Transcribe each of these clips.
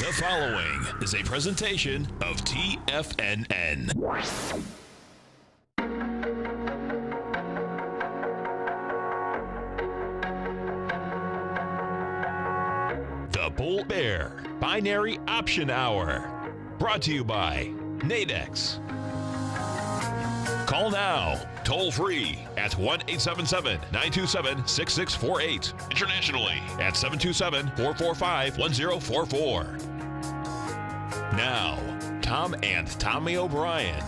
The following is a presentation of TFNN. The Bull Bear Binary Option Hour. Brought to you by Nadex. Call now, toll free at 1-877-927-6648. Internationally at 727-445-1044. Now, Tom and Tommy O'Brien.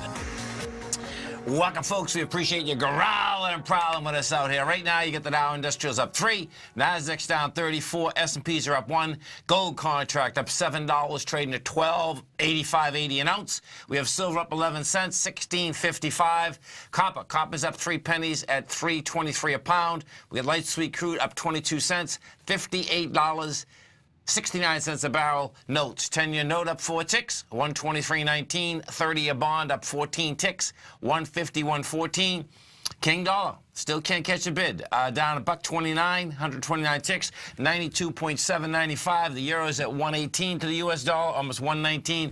Welcome, folks. We appreciate you growling and prowling with us out here. Right now, you get the Dow Industrials up 3, Nasdaq's down 34, S&Ps are up 1, gold contract up $7, trading at $12.85.80 an ounce. We have silver up 11 cents, $16.55. Copper's up 3 pennies at $3.23 a pound. We got light sweet crude up 22 cents, $58. 69 cents a barrel. Notes, 10-year note up 4 ticks, 123.19. 30-year bond up 14 ticks, 151.14. King dollar, still can't catch a bid. Down $1.29, 129 ticks, 92.795. The euro is at 118 to the U.S. dollar, almost 119.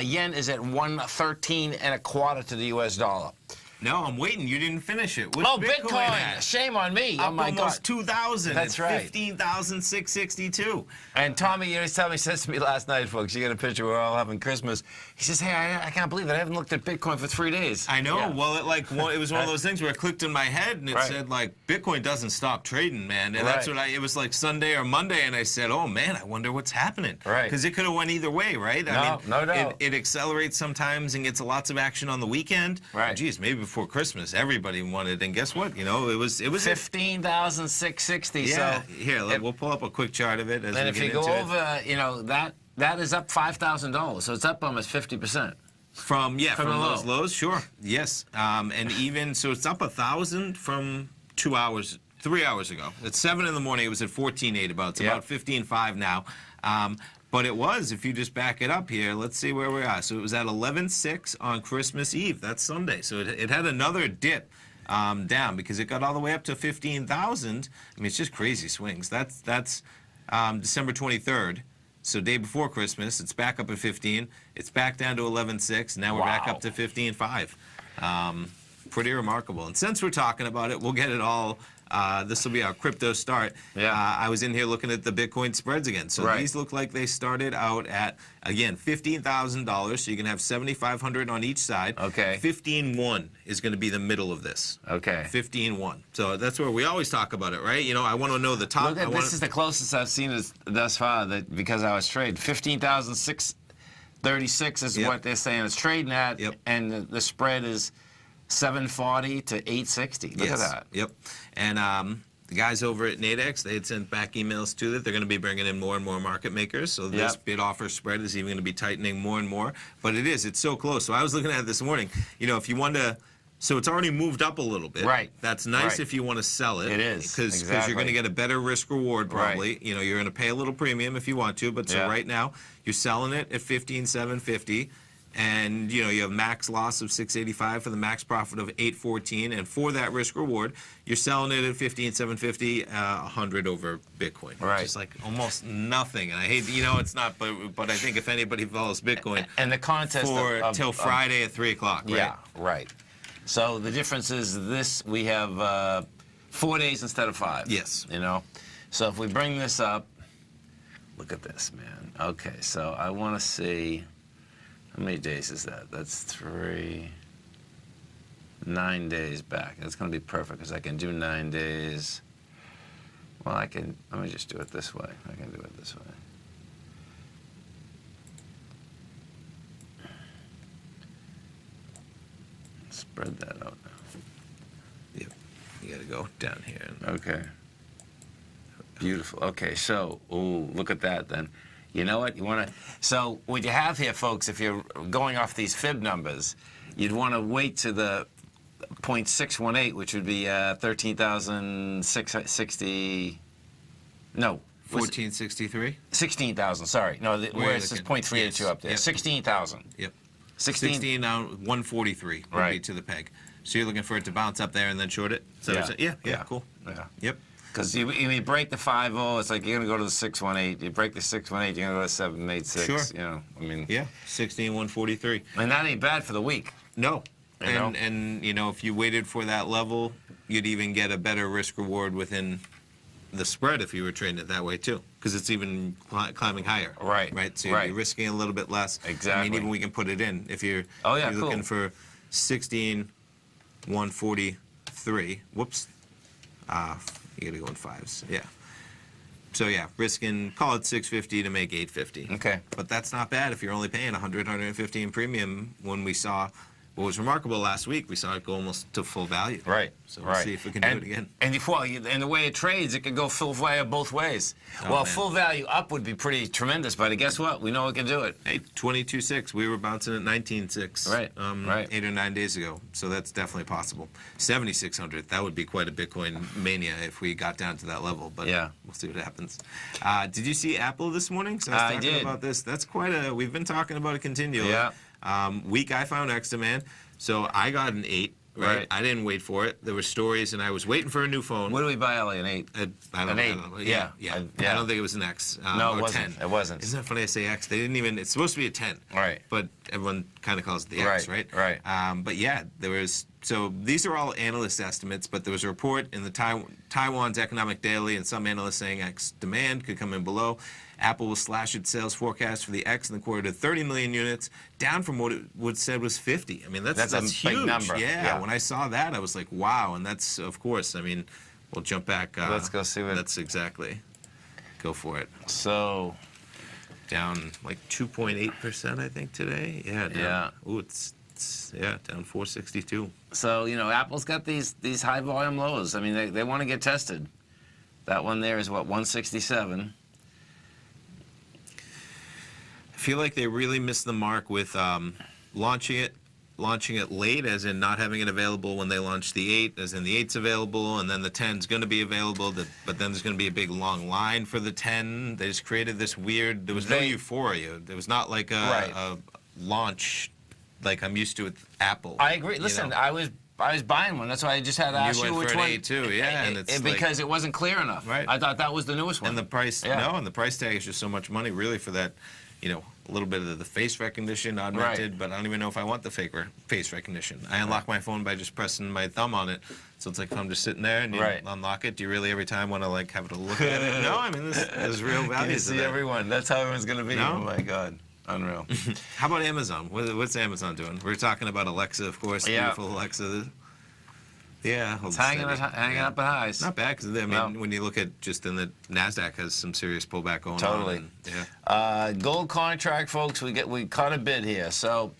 Yen is at 113 and a quarter to the U.S. dollar. No, I'm waiting. You didn't finish it. What's Bitcoin! Shame on me. Up oh my almost God. 2,000. That's right. 15,662. And Tommy, he says to me last night, folks, you got a picture, we're all having Christmas. He says, hey, I can't believe it. I haven't looked at Bitcoin for 3 days. I know. Yeah. Well, it was one of those things where it clicked in my head and it said, like, Bitcoin doesn't stop trading, man. And that's what it was like Sunday or Monday, and I said, oh, man, I wonder what's happening. Right. Because it could have went either way, right? No doubt. It accelerates sometimes and gets lots of action on the weekend. Right. Geez, maybe before Christmas, everybody wanted, and guess what? You know, it was 15,660. Yeah. So Here, we'll pull up a quick chart of it as we and if get you go into over, you know, that is up $5,000. So it's up almost 50%. From those low. lows, sure, yes, and even so, it's up 1,000 from 3 hours ago. At 7 in the morning, it was at 14.8 about. It's about 15.5 now. But it was, if you just back it up here, let's see where we are. So it was at 11.6 on Christmas Eve. That's Sunday. So it had another dip down because it got all the way up to 15,000. I mean, it's just crazy swings. That's December 23rd. So day before Christmas, it's back up at 15. It's back down to 11.6. Now we're back up to 15.5. Pretty remarkable. And since we're talking about it, we'll get it all. This will be our crypto start. Yeah. I was in here looking at the Bitcoin spreads again. So these look like they started out at, again, $15,000. So you can have 7,500 on each side. Okay. 15.1 is going to be the middle of this. Okay. 15.1. So that's where we always talk about it, right? You know, I want to know the top. Look at, this is the closest I've seen thus far because I was trading. 15,636 is what they're saying it's trading at. Yep. And the spread is 740 to 860. Look at that. Yep. And the guys over at Nadex, they had sent back emails to that. They're going to be bringing in more and more market makers. So this bid-offer spread is even going to be tightening more and more. But it's so close. So I was looking at it this morning. You know, if you want to, so it's already moved up a little bit. Right. That's nice if you want to sell it. It is. Because you're going to get a better risk-reward probably. Right. You know, you're going to pay a little premium if you want to. But so right now, you're selling it at $15,750. And, you know, you have max loss of $685 for the max profit of $814. And for that risk reward, you're selling it at $15,750, 100 over Bitcoin. Right. Which is like almost nothing. And I hate, you know, it's not, but I think if anybody follows Bitcoin. And the contest till Friday at 3 o'clock, right? Yeah, right. So the difference is this, we have 4 days instead of 5. Yes. You know? So if we bring this up, look at this, man. Okay, so I want to see. How many days is that? That's 9 days back. That's going to be perfect because I can do 9 days. Well, let me just do it this way. I can do it this way. Spread that out now. Yep. You got to go down here. Okay. Beautiful. Okay, so, look at that then. You know what? You want to. So what you have here, folks, if you're going off these fib numbers, you'd want to wait to the 0.618, which would be 13,660. No. 1463. 16,000. Sorry. No. Where it says 0.382 up there. 16,000. Yep. 16 now 143 would be to the peg. So you're looking for it to bounce up there and then short it. So yeah. Cool. Yeah. Yep. Because you break the 5-0, it's like you're going to go to the 618. You break the 618, you're going to go to 786. Sure. You know, I mean. Yeah, 16,143. And that ain't bad for the week. No. You know? And you know, if you waited for that level, you'd even get a better risk reward within the spread if you were trading it that way too, because it's even climbing higher. Right. Right. So you're risking a little bit less. Exactly. I mean, even we can put it in if you're. You're looking for 16,143. Whoops. You gotta go in fives. Yeah. So yeah, risking, call it 650 to make 850. Okay. But that's not bad if you're only paying 100, 150 in premium. When we saw what was remarkable last week, we saw it go almost to full value. Right. So we'll see if we can do it again. And and the way it trades, it could go full value both ways. Oh, well, man. full value up would be pretty tremendous, but guess what? We know we can do it. Hey, 22.6. We were bouncing at 19.6. Right. Right. 8 or 9 days ago. So that's definitely possible. 7,600. That would be quite a Bitcoin mania if we got down to that level. But yeah, we'll see what happens. Did you see Apple this morning? So I was talking about this. That's quite a. We've been talking about it continually. Yeah. Weak iPhone X demand. So I got an 8. Right. I didn't wait for it. There were stories, and I was waiting for a new phone. What do we buy, Ellie? An 8? I don't an 8. know. Yeah. I don't think it was an X. No, or it wasn't. 10. It wasn't. Isn't that funny? I say X. They didn't even. It's supposed to be a 10. Right. But everyone kind of calls it the X, right? Right. But yeah, there was. So these are all analyst estimates, but there was a report in the Taiwan's Economic Daily, and some analysts saying X demand could come in below. Apple will slash its sales forecast for the X in the quarter to 30 million units, down from what it said was 50. I mean, that's a huge. big number. Yeah, when I saw that, I was like, wow. And that's, of course, I mean, we'll jump back. Let's go see what. That's exactly. Go for it. So. Down like 2.8%, I think, today. Yeah. Down. Yeah. Ooh, it's down 462. So, you know, Apple's got these high volume lows. I mean, they want to get tested. That one there is what, 167. I feel like they really missed the mark with launching it late, as in not having it available when they launched the 8, as in the 8's available, and then the 10's going to be available, but then there's going to be a big long line for the 10. They just created this weird, there was no euphoria. There was not like a launch like I'm used to with Apple. I agree. Listen, I was buying one. That's why I just had to ask you which one. You went for an 8 too, yeah. And it's because it wasn't clear enough. Right. I thought that was the newest one. And the price, and the price tag is just so much money, really, for that, you know, a little bit of the face recognition augmented, but I don't even know if I want the face recognition. I unlock my phone by just pressing my thumb on it. So it's like if I'm just sitting there and you unlock it, do you really every time want to like have a look at it? No, I mean, there's real value you see everyone. That's how everyone's going to be. No? Oh, my God. Unreal. How about Amazon? What's Amazon doing? We're talking about Alexa, of course. Yeah. Beautiful Alexa. Yeah. It's hanging up at highs. Not bad, because I mean, when you look at just in the NASDAQ has some serious pullback going on. Totally. Gold contract, folks, we caught a bid here. So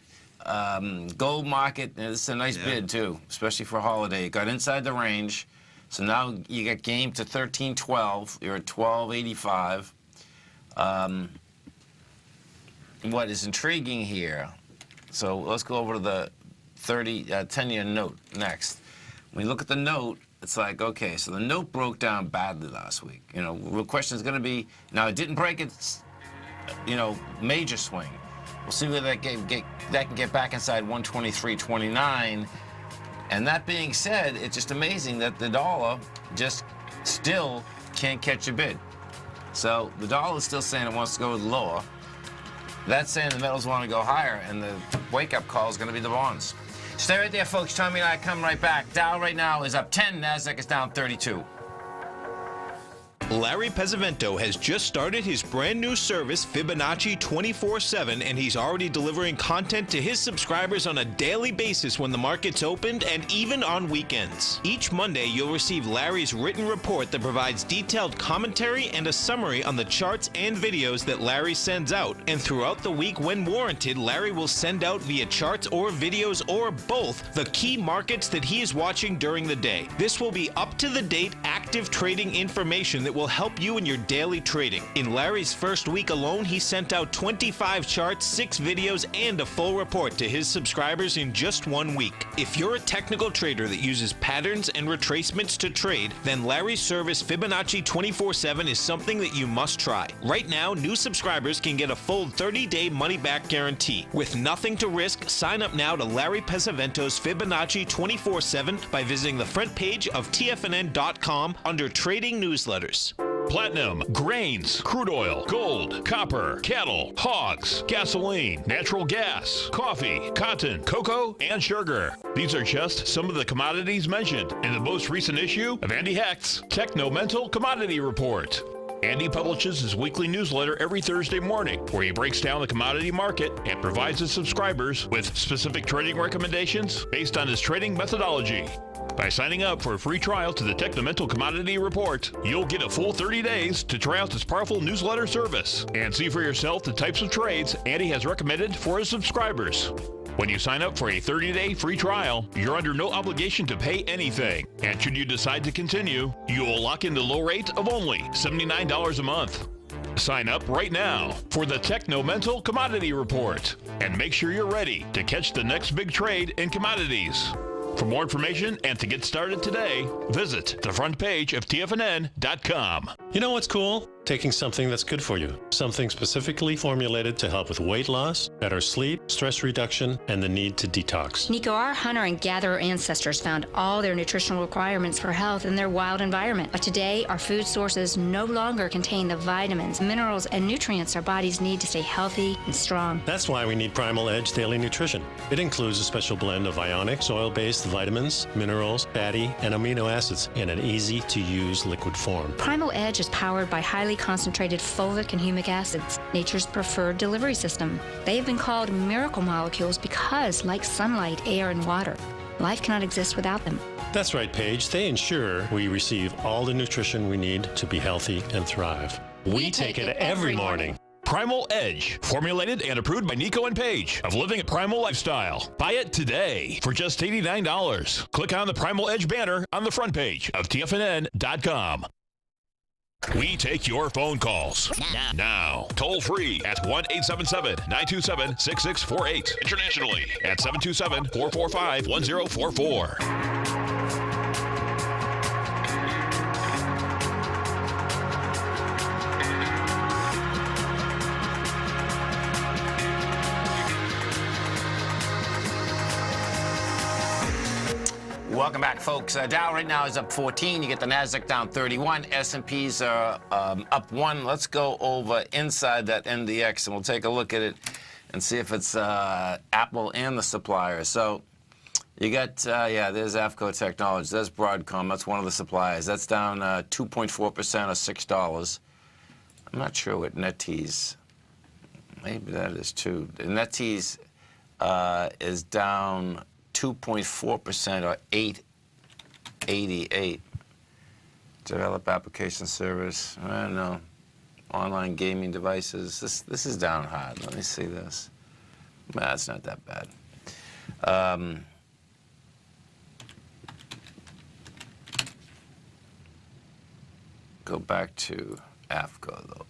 gold market, this is a nice bid, too, especially for holiday. It got inside the range. So now you get game to 13.12. You're at 12.85. What is intriguing here, so let's go over to the 10-year note next. When you look at the note, it's like, okay, so the note broke down badly last week. You know, the question is going to be, now it didn't break its, major swing. We'll see whether that can get back inside 123.29. And that being said, it's just amazing that the dollar just still can't catch a bid. So the dollar is still saying it wants to go lower. That's saying the metals want to go higher, and the wake-up call is going to be the bonds. Stay right there, folks. Tommy and I come right back. Dow right now is up 10. NASDAQ is down 32. Larry Pesavento has just started his brand new service, Fibonacci 24/7, and he's already delivering content to his subscribers on a daily basis when the market's opened and even on weekends. Each Monday, you'll receive Larry's written report that provides detailed commentary and a summary on the charts and videos that Larry sends out. And throughout the week, when warranted, Larry will send out via charts or videos or both the key markets that he is watching during the day. This will be up-to-the-date, active trading information that will help you in your daily trading. In Larry's first week alone, he sent out 25 charts, 6 videos, and a full report to his subscribers in just 1 week. If you're a technical trader that uses patterns and retracements to trade, then Larry's service Fibonacci 24/7 is something that you must try. Right now, new subscribers can get a full 30-day money-back guarantee. With nothing to risk, sign up now to Larry Pesavento's Fibonacci 24/7 by visiting the front page of TFNN.com under Trading Newsletters. Platinum, grains, crude oil, gold, copper, cattle, hogs, gasoline, natural gas, coffee, cotton, cocoa, and sugar. These are just some of the commodities mentioned in the most recent issue of Andy Hecht's Techno-Mental Commodity Report. Andy publishes his weekly newsletter every Thursday morning, where he breaks down the commodity market and provides his subscribers with specific trading recommendations based on his trading methodology. By signing up for a free trial to the Techno-Mental Commodity Report, you'll get a full 30 days to try out this powerful newsletter service and see for yourself the types of trades Andy has recommended for his subscribers. When you sign up for a 30-day free trial, you're under no obligation to pay anything. And should you decide to continue, you will lock in the low rate of only $79 a month. Sign up right now for the Techno-Mental Commodity Report and make sure you're ready to catch the next big trade in commodities. For more information and to get started today, visit the front page of TFNN.com. You know what's cool? Taking something that's good for you. Something specifically formulated to help with weight loss, better sleep, stress reduction, and the need to detox. Nico, our hunter and gatherer ancestors found all their nutritional requirements for health in their wild environment. But today, our food sources no longer contain the vitamins, minerals, and nutrients our bodies need to stay healthy and strong. That's why we need Primal Edge Daily Nutrition. It includes a special blend of ionics, oil-based vitamins, minerals, fatty, and amino acids in an easy-to-use liquid form. Primal Edge is powered by highly concentrated fulvic and humic acids, nature's preferred delivery system. They have been called miracle molecules because, like sunlight, air, and water, life cannot exist without them. That's right, Paige. They ensure we receive all the nutrition we need to be healthy and thrive. We take it every morning. Primal Edge, formulated and approved by Nico and Paige of Living a Primal Lifestyle. Buy it today for just $89. Click on the Primal Edge banner on the front page of TFNN.com. We take your phone calls now. Toll free at 1-877-927-6648. Internationally at 727-445-1044. Welcome back, folks. Dow right now is up 14. You get the Nasdaq down 31. S&Ps are up 1. Let's go over inside that NDX, and we'll take a look at it and see if it's Apple and the suppliers. So you got, yeah, there's AFCO Technologies. There's Broadcom. That's one of the suppliers. That's down 2.4% or $6. I'm not sure what NetEase. Maybe that is too. The NetEase is down 2.4% or $8.88. Develop application service. I don't know. Online gaming devices. This is down hard. Let me see this. Nah, it's not that bad. Go back to AFCO though.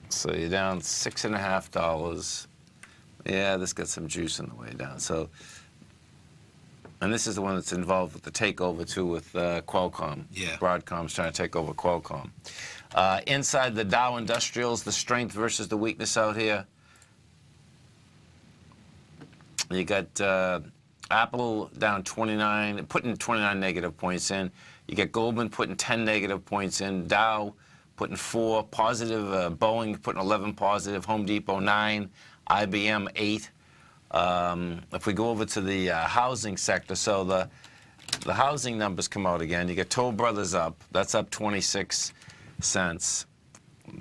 So you're down $6.50. Yeah, this got some juice on the way down. So, and this is the one that's involved with the takeover too, with Qualcomm. Yeah. Broadcom's trying to take over Qualcomm. Inside the Dow Industrials, the strength versus the weakness out here. You got Apple down 29, putting 29 negative points in. You get Goldman putting 10 negative points in. Dow putting 4 positive. Boeing putting 11 positive. Home Depot 9. IBM 8. If we go over to the housing sector, so the housing numbers come out again. You get Toll Brothers up. That's up 26 cents.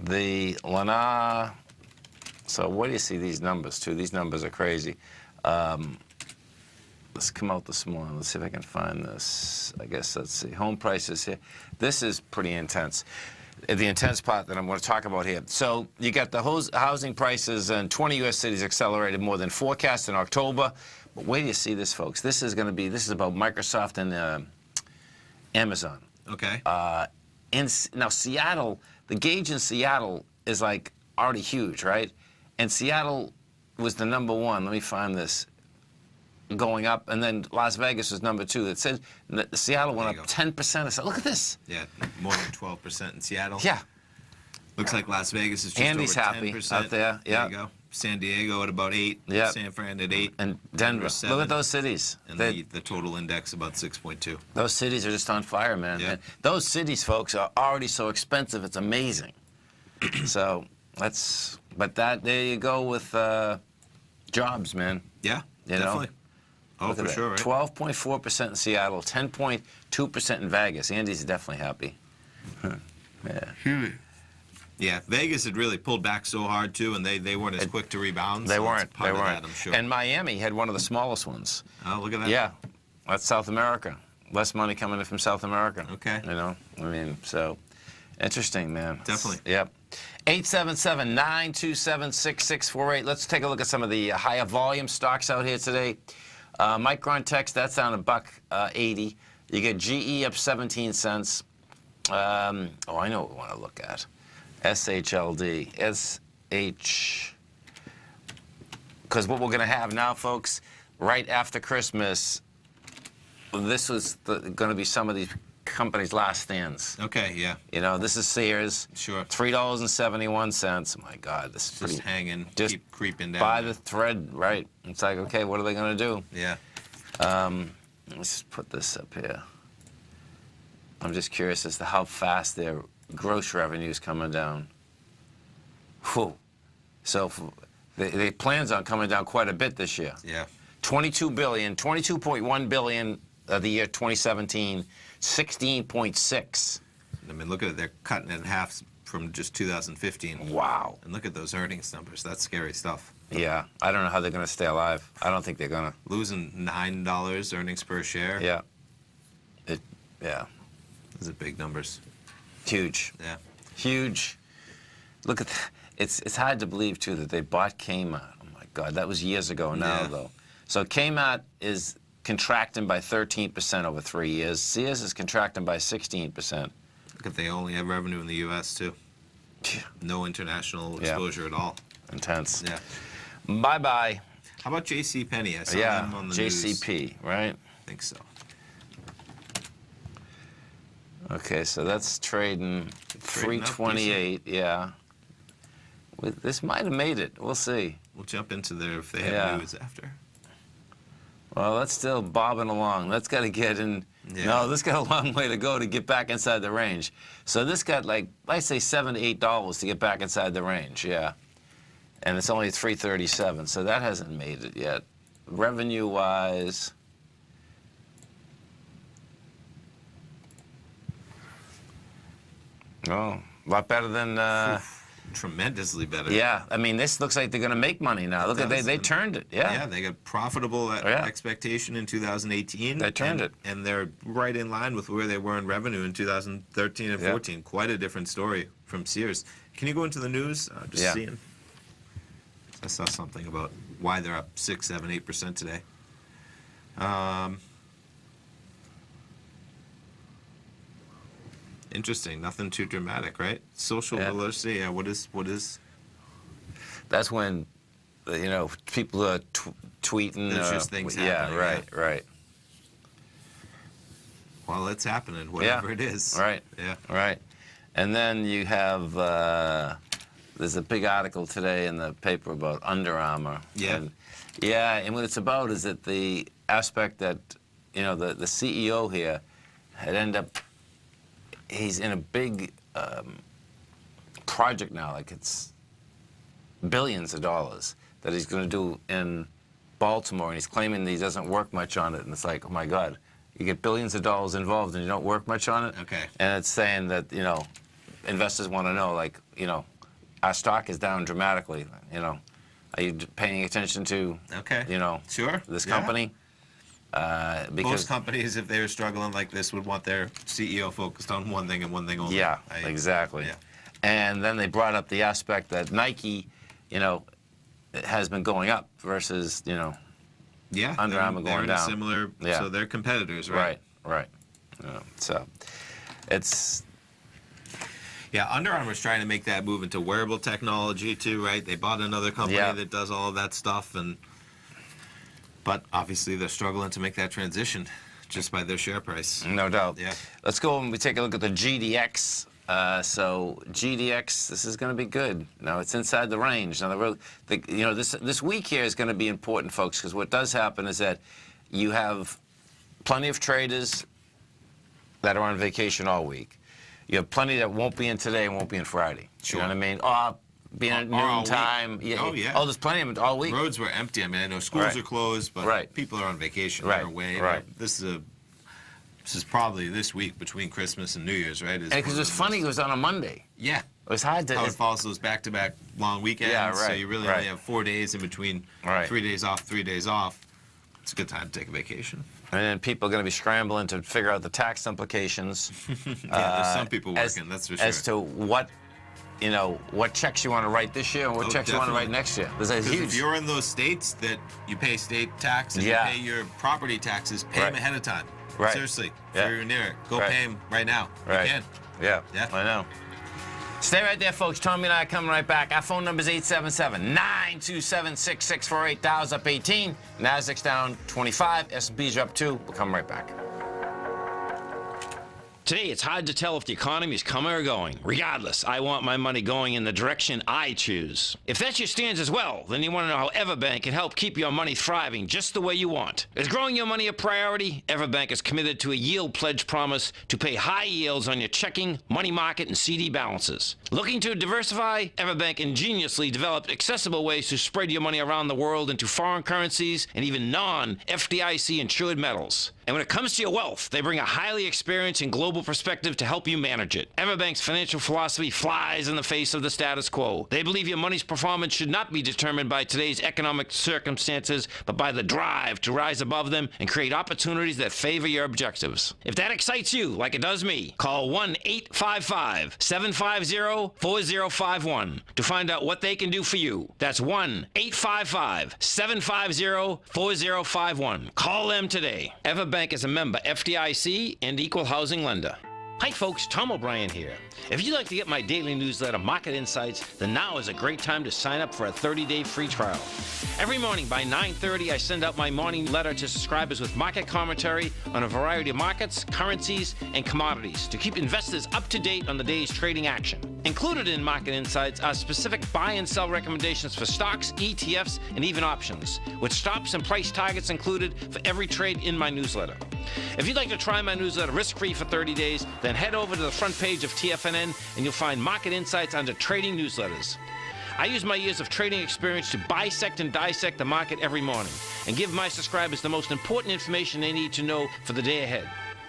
The Lennar. So where do you see these numbers too? These numbers are crazy. Let's come out this morning. Let's see if I can find this. I guess let's see. Home prices here. This is pretty intense. The intense part that I'm going to talk about here. So you got the housing prices in 20 U.S. cities accelerated more than forecast in October. But where do you see this, folks? This is about Microsoft Amazon. Okay. Now Seattle, the gauge in Seattle is like already huge, right? And Seattle was the number one. Let me find this. Going up, and then Las Vegas was number 2. It said Seattle went up 10%. I said, look at this. Yeah, more than 12% in Seattle. Yeah. Looks like Las Vegas is just Andy's over happy 10%. out there. Yeah. There you go. San Diego at about 8. Yeah. San Fran at 8. And Denver. at 7. Look at those cities. And They- the total index about 6.2. Those cities are just on fire, man. Yeah. And those cities, folks, are already so expensive. It's amazing. So there you go with jobs, man. Yeah, You know? definitely. Oh, Look for at that. sure, right? 12.4% in Seattle, 10.2% in Vegas. Andy's definitely happy. Yeah. Yeah, Vegas had really pulled back so hard, too, and they weren't as quick to rebound. They so weren't. it's part They of weren't. that, I'm sure. And Miami had one of the smallest ones. Oh, look at that. Yeah, that's South America. Less money coming in from South America. Okay. You know, I mean, so interesting, man. Definitely. Yep. 877-927-6648. Let's take a look at some of the higher volume stocks out here today. Micron Text, that's down $1.80. You get GE up 17 cents. I know what we want to look at. SHLD. Because what we're going to have now, folks, right after Christmas, this was going to be some of these companies' last stands. Okay, yeah. You know, this is Sears. Sure. $3.71. My God, this is Just pretty. hanging, Just keep creeping down. by the thread, right? It's like, okay, what are they going to do? Yeah. Let's put this up here. I'm just curious as to how fast their gross revenue is coming down. Whew. So they plans on coming down quite a bit this year. Yeah. 22.1 billion the year 2017, 16.6. I mean, look at it. They're cutting it in half from just 2015. Wow. And look at those earnings numbers. That's scary stuff. Yeah, I don't know how they're going to stay alive. I don't think they're going to. Losing $9 earnings per share. Yeah. Yeah. Those are big numbers. Huge. Yeah. Huge. Look at that. It's hard to believe, too, that they bought Kmart. Oh, my God. That was years ago now, Yeah. though. So Kmart is contracting by 13% over 3 years. Sears is contracting by 16%. Look at they only have revenue in the U.S., too. No international Yeah. exposure at all. Intense. Yeah. Bye-bye. How about J.C. Penney? I saw Yeah, them on the news. JCP, right? I think so. Okay, so that's trading Trading up 328, yeah. This might have made it. We'll see. We'll jump into there if they have Yeah. news after. Well, that's still bobbing along. That's got to get in. Yeah. No, this got a long way to go to get back inside the range. So this got like, I say $7 to $8 to get back inside the range, yeah. And it's only 337, so that hasn't made it yet. Revenue-wise, oh, a lot better than. Tremendously better. Yeah, I mean, this looks like they're going to make money now. Look at does. they turned it. Yeah. Yeah, they got profitable at Yeah. expectation in 2018. They turned it. And they're right in line with where they were in revenue in 2013 and Yeah. 14. Quite a different story from Sears. Can you go into the news? Just Yeah. seeing. I saw something about why they're up 6, 7, 8% today. Interesting. Nothing too dramatic, right? Social Yeah. velocity. Yeah. What is? That's when, you know, people are tweeting. There's just things Yeah, happening, right, yeah. right. Well, it's happening. Whatever it is. Right. Yeah. Right. And then you have, there's a big article today in the paper about Under Armour. Yeah. And what it's about is that the aspect that, you know, the CEO here had ended up, he's in a big project now, like it's billions of dollars that he's going to do in Baltimore, and he's claiming that he doesn't work much on it, and it's like, oh my God, you get billions of dollars involved and you don't work much on it? Okay. And it's saying that, you know, investors want to know, like, you know, our stock is down dramatically, you know. Are you paying attention to, Okay. you know, Sure. this Yeah. company? Because Most companies, if they were struggling like this, would want their CEO focused on one thing and one thing only. yeah, exactly. Yeah. And then they brought up the aspect that Nike, you know, has been going up versus, you know, Yeah. Under they're- Armour they're going in a down. similar. Yeah. So they're competitors, right? right. So it's... Yeah, Under Armour's trying to make that move into wearable technology too, right? They bought another company that does all of that stuff, but obviously they're struggling to make that transition just by their share price. No doubt. Yeah. Let's go and we take a look at the GDX. So GDX, this is going to be good. Now it's inside the range. Now this week here is going to be important, folks, because what does happen is that you have plenty of traders that are on vacation all week. You have plenty that won't be in today and won't be in Friday. Sure. You know what I mean? Or being at noon time. Yeah. Oh, yeah. Oh, there's plenty of them all week. Roads were empty. I mean, I know schools are closed, but people are on vacation. They're away. Right. This is probably this week between Christmas and New Year's, right? Because it's funny, it was on a Monday. Yeah. It was hard to... How it follows those back-to-back long weekends. Yeah, right. So you really only have 4 days in between 3 days off, 3 days off. It's a good time to take a vacation. And then people are going to be scrambling to figure out the tax implications. There's some people working, that's for sure. As to what checks you want to write this year and what checks you want to write next year. There's a huge... If you're in those states that you pay state tax and you pay your property taxes, pay them ahead of time. Right. Seriously, if you're near it, go pay them right now. Right. You can. Yeah, Yeah. I know. Stay right there, folks. Tommy and I are coming right back. Our phone number is 877-927-6648. Dow's up 18. Nasdaq's down 25. S&P's are up 2. We'll come right back. Today, it's hard to tell if the economy is coming or going. Regardless, I want my money going in the direction I choose. If that's your stance as well, then you want to know how Everbank can help keep your money thriving just the way you want. Is growing your money a priority? Everbank is committed to a yield pledge promise to pay high yields on your checking, money market, and CD balances. Looking to diversify? Everbank ingeniously developed accessible ways to spread your money around the world into foreign currencies and even non-FDIC insured metals. And when it comes to your wealth, they bring a highly experienced and global perspective to help you manage it. Everbank's financial philosophy flies in the face of the status quo. They believe your money's performance should not be determined by today's economic circumstances, but by the drive to rise above them and create opportunities that favor your objectives. If that excites you, like it does me, call 1-855-750-4051 to find out what they can do for you. That's 1-855-750-4051. Call them today. Everbank is a member FDIC and equal housing lender. Hi folks, Tom O'Brien here. If you'd like to get my daily newsletter, Market Insights, then now is a great time to sign up for a 30-day free trial. Every morning by 9:30, I send out my morning letter to subscribers with market commentary on a variety of markets, currencies, and commodities to keep investors up to date on the day's trading action. Included in Market Insights are specific buy and sell recommendations for stocks, ETFs, and even options, with stops and price targets included for every trade in my newsletter. If you'd like to try my newsletter risk-free for 30 days, then head over to the front page of TFNN and you'll find Market Insights under Trading Newsletters. I use my years of trading experience to bisect and dissect the market every morning and give my subscribers the most important information they need to know for the day ahead.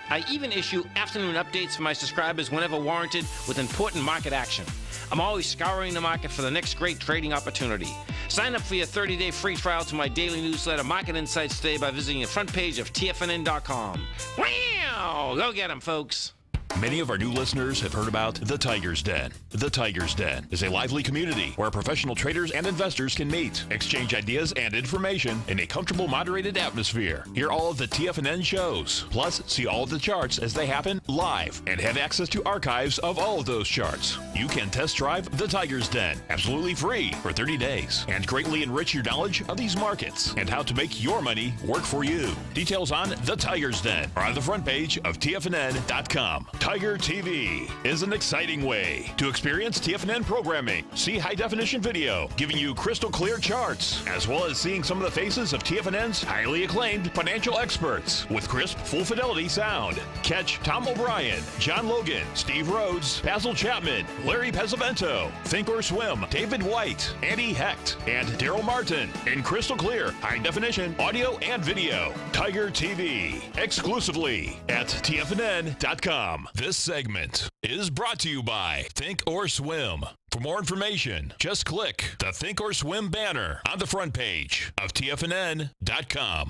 I even issue afternoon updates for my subscribers whenever warranted with important market action. I'm always scouring the market for the next great trading opportunity. Sign up for your 30-day free trial to my daily newsletter, Market Insights, today by visiting the front page of TFNN.com. Wow! Go get 'em, folks. Many of our new listeners have heard about The Tiger's Den. The Tiger's Den is a lively community where professional traders and investors can meet, exchange ideas and information in a comfortable, moderated atmosphere. Hear all of the TFNN shows, plus see all of the charts as they happen live, and have access to archives of all of those charts. You can test drive The Tiger's Den absolutely free for 30 days and greatly enrich your knowledge of these markets and how to make your money work for you. Details on The Tiger's Den are on the front page of TFNN.com. Tiger TV is an exciting way to experience TFNN programming. See high-definition video, giving you crystal clear charts, as well as seeing some of the faces of TFNN's highly acclaimed financial experts with crisp, full-fidelity sound. Catch Tom O'Brien, John Logan, Steve Rhodes, Basil Chapman, Larry Pesavento, Think or Swim, David White, Andy Hecht, and Daryl Martin in crystal clear, high-definition audio and video. Tiger TV, exclusively at TFNN.com. This segment is brought to you by Think or Swim. For more information, just click the Think or Swim banner on the front page of TFNN.com.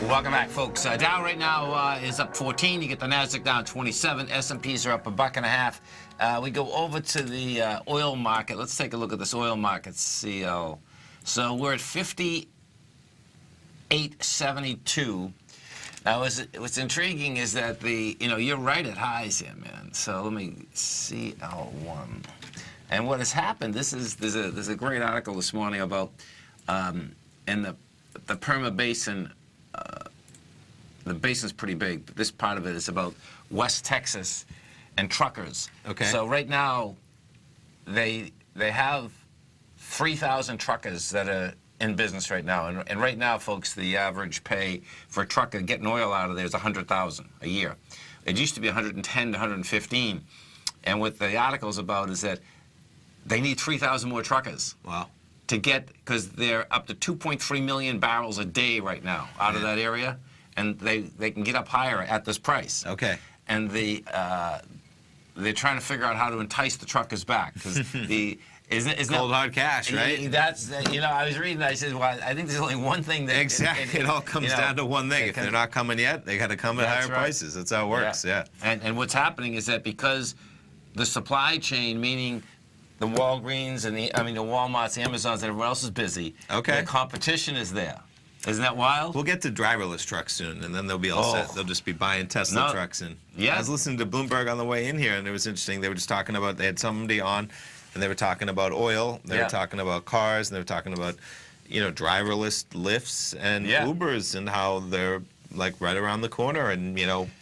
Welcome back, folks. Dow right now is up 14. You get the Nasdaq down 27. S&Ps are up $1.50. We go over to the oil market. Let's take a look at this oil market, CL. So we're at 58.72. Now, what's intriguing is that you're right at highs here, man. So let me CL1. And what has happened? There's a great article this morning about in the Perma Basin. The basin's pretty big, but this part of it is about West Texas and truckers. Okay. So right now, they have 3,000 truckers that are in business right now, and right now, folks, the average pay for a trucker getting oil out of there is $100,000 a year. It used to be 110 to 115, and what the article's about is that they need 3,000 more truckers. Wow. To get, because they're up to 2.3 million barrels a day right now out of that area, and they can get up higher at this price. Okay. And they're trying to figure out how to entice the truckers back, because isn't Cold hard cash, right? That's I was reading that, I said, well, I think there's only one thing that Exactly. It all comes down to one thing. If they're not coming yet, they got to come at higher prices. That's how it works. Yeah. And what's happening is that because the supply chain, meaning the Walgreens and the Walmarts, the Amazons, and everyone else is busy. Okay. The competition is there. Isn't that wild? We'll get to driverless trucks soon, and then they'll be all set. They'll just be buying Tesla trucks. And yeah. I was listening to Bloomberg on the way in here, and it was interesting. They were just talking about, they had somebody on, and they were talking about oil. They were talking about cars, and they were talking about, driverless lifts and Ubers and how they're like right around the corner. And,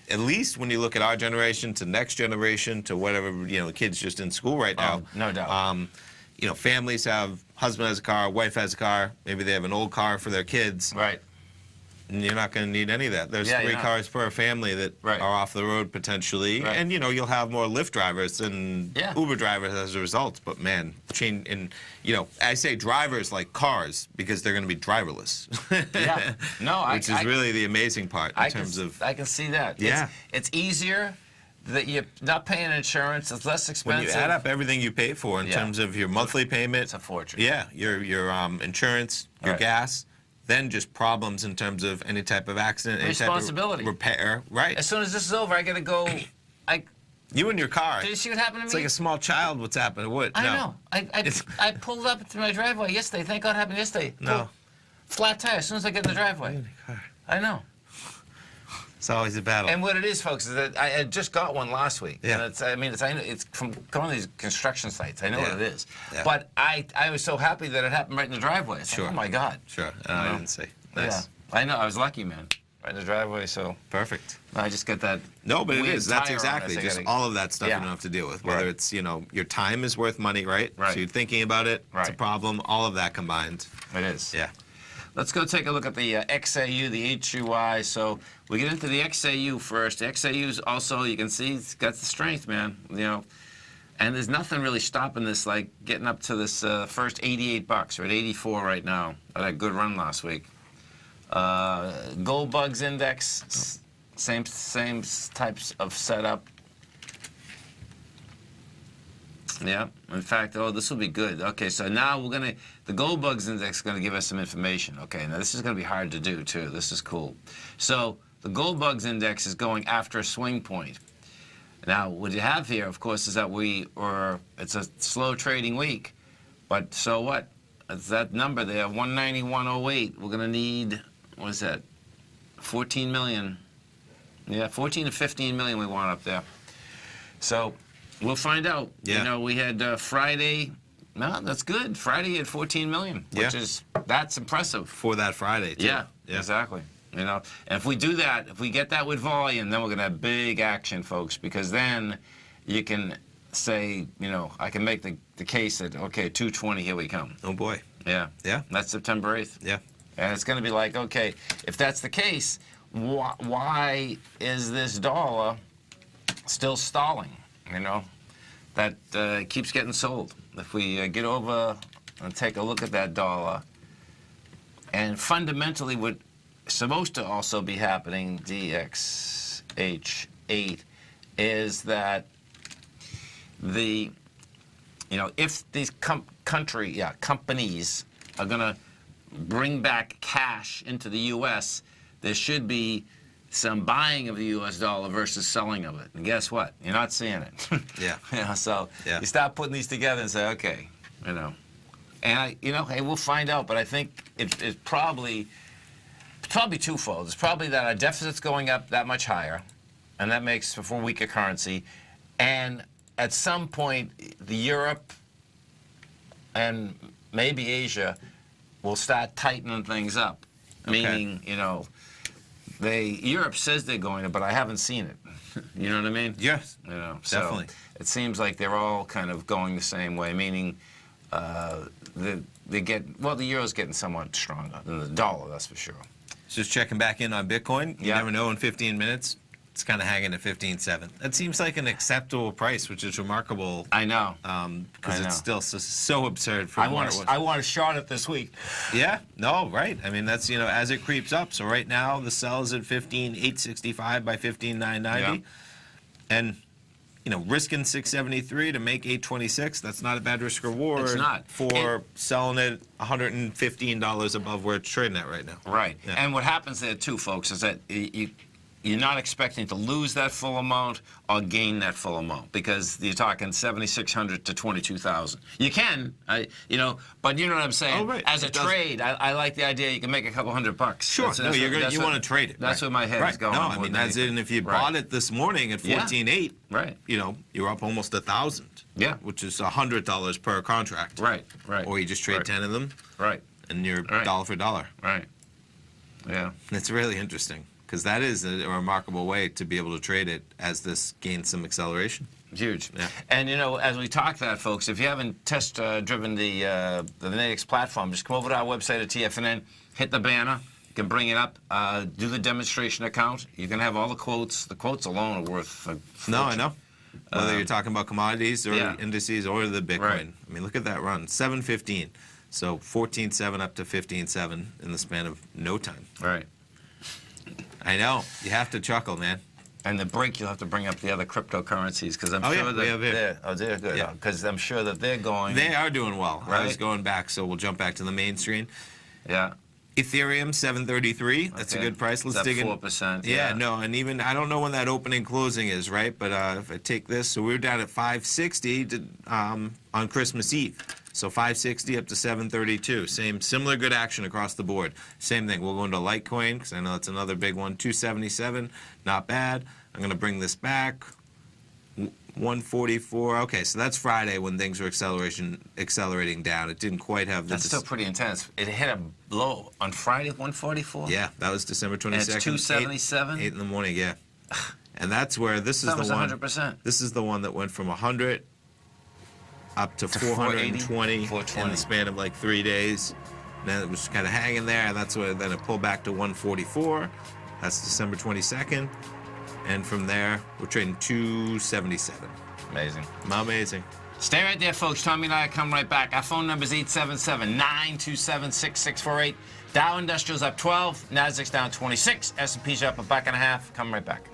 at least when you look at our generation to next generation to whatever, kids just in school right now. No doubt. Families have, husband has a car, wife has a car, maybe they have an old car for their kids. Right. And you're not going to need any of that. There's 3 cars per family that are off the road potentially. Right. And, you'll have more Lyft drivers and Uber drivers as a result. But, man, I say drivers like cars because they're going to be driverless. Yeah. No, Which is really the amazing part in terms of... I can see that. Yeah. It's easier that you're not paying insurance. It's less expensive. When you add up everything you pay for in terms of your monthly payment... It's a fortune. Yeah. Your insurance, your gas... Then just problems in terms of any type of accident, any type of repair. Right. As soon as this is over, I got to go. You and your car. Did you see what happened to me? It's like a small child. What's happened? What? I know. I pulled up to my driveway yesterday. Thank God it happened yesterday. No. Flat tire as soon as I get in the driveway. I know. It's always a battle. And what it is, folks, is that I had just got one last week. Yeah. And it's from one of these construction sites. I know what it is. Yeah. But I was so happy that it happened right in the driveway. It's like, oh my God. Sure. I didn't say. Nice. Yeah. I know. I was lucky, man. Right in the driveway. So perfect. I just get that. No, but it is. That's exactly this. just all of that stuff you don't have to deal with. Whether it's your time is worth money, right? So you're thinking about it. It's a problem. All of that combined. It is. Yeah. Let's go take a look at the XAU, the HUI. So we get into the XAU first. The XAU's also, you can see, it's got the strength, man. And there's nothing really stopping this, like getting up to this first 88 bucks. We're at 84 right now. I had a good run last week. Gold Bugs Index, same types of setup. Yeah. In fact, this will be good. Okay, so now the Gold Bugs Index is going to give us some information. Okay, now this is going to be hard to do, too. This is cool. So the Gold Bugs Index is going after a swing point. Now, what you have here, of course, is that it's a slow trading week. But so what? It's that number there, 191.08. We're going to need, what is that, 14 million. Yeah, 14 to 15 million we want up there. So we'll find out. Yeah. We had Friday. No, that's good. Friday at 14 million, which that's impressive. For that Friday, too. Yeah, exactly. And if we do that, if we get that with volume, then we're going to have big action, folks, because then you can say, I can make the case that, okay, 220, here we come. Oh, boy. Yeah. Yeah. That's September 8th. Yeah. And it's going to be like, okay, if that's the case, why is this dollar still stalling? That keeps getting sold. If we get over and take a look at that dollar, and fundamentally what supposed to also be happening, DXH8, is that if these companies are going to bring back cash into the U.S., there should be some buying of the U.S. dollar versus selling of it. And guess what? You're not seeing it. Yeah. You know, so Yeah. you start putting these together and say, okay, you know. And, hey, we'll find out. But I think it's probably twofold. It's probably that our deficit's going up that much higher, and that makes for weaker currency. And at some point, the Europe and maybe Asia will start tightening things up. Okay. Meaning, Europe says they're going to, but I haven't seen it. You know what I mean? Yes. So Definitely. it seems like they're all kind of going the same way, meaning the euro's getting somewhat stronger than the dollar, that's for sure. Just checking back in on Bitcoin. You Yeah. never know in 15 minutes. It's kind of hanging at 15.7. That seems like an acceptable price, which is remarkable. I know. Because I know. it's still so absurd for I what want it was. I want to short it this week. Yeah, no, right. I mean, that's, as it creeps up. So right now, the sell is at 15,865 by 15,990. Yeah. And, risking 673 to make 826, that's not a bad risk reward. It's not. For selling it $115 above where it's trading at right now. Right. Yeah. And what happens there, too, folks, is that you're not expecting to lose that full amount or gain that full amount, because you're talking 7,600 to 22,000. You can, but you know what I'm saying. Oh, right. As a It does. trade, I like the idea you can make a couple $100. Sure. You want to trade it. That's right. where my head right. is going. No, more I mean, than that's it. anything. And if you Right. bought it this morning at 14.8, Right. You're up almost 1,000. Yeah. Which is $100 per contract. Right. Or you just trade Right. 10 of them, Right. and you're Right. dollar for dollar. Right. Yeah. It's really interesting, because that is a remarkable way to be able to trade it as this gains some acceleration. Huge. Yeah. And, as we talk that, folks, if you haven't test-driven the Nadex platform, just come over to our website at TFNN, hit the banner, you can bring it up, do the demonstration account. You can have all the quotes. The quotes alone are worth a fortune. No, I know. Whether you're talking about commodities or yeah. indices or the Bitcoin. Right. I mean, look at that run, 7.15. So 14.7 up to 15.7 in the span of no time. Right. I know. You have to chuckle, man. And the break, you'll have to bring up the other cryptocurrencies, because I'm Oh, sure yeah, we have it. they're good. Yeah. Because I'm sure that they're going. They are doing well. I was Right. going back, so we'll jump back to the main screen. Yeah. Ethereum, 733. That's a Okay. good price. Let's Is that dig in. 4%? Yeah, no, and even I don't know when that opening closing is, right? But if I take this, so we were down at 560 on Christmas Eve. So 560 up to 732. Similar good action across the board. Same thing. We'll go into Litecoin, because I know that's another big one. 277, not bad. I'm going to bring this back. 144. Okay, so that's Friday when things were accelerating down. It didn't quite have the. That's still pretty intense. It hit a low on Friday, 144. Yeah, that was December 22nd. And it's 277. 8 in the morning, yeah. And that's where this is That the was one. 100%. This is the one that went from 100 up to 420 in 420. the span of like 3 days. And then it was kind of hanging there, and that's where then it pulled back to 144. That's December 22nd. And from there, we're trading 277. Amazing. Amazing. Stay right there, folks. Tommy and I come right back. Our phone number is 877-927-6648. Dow Industrials up 12. Nasdaq's down 26. S&P's up a buck and a half. Come right back.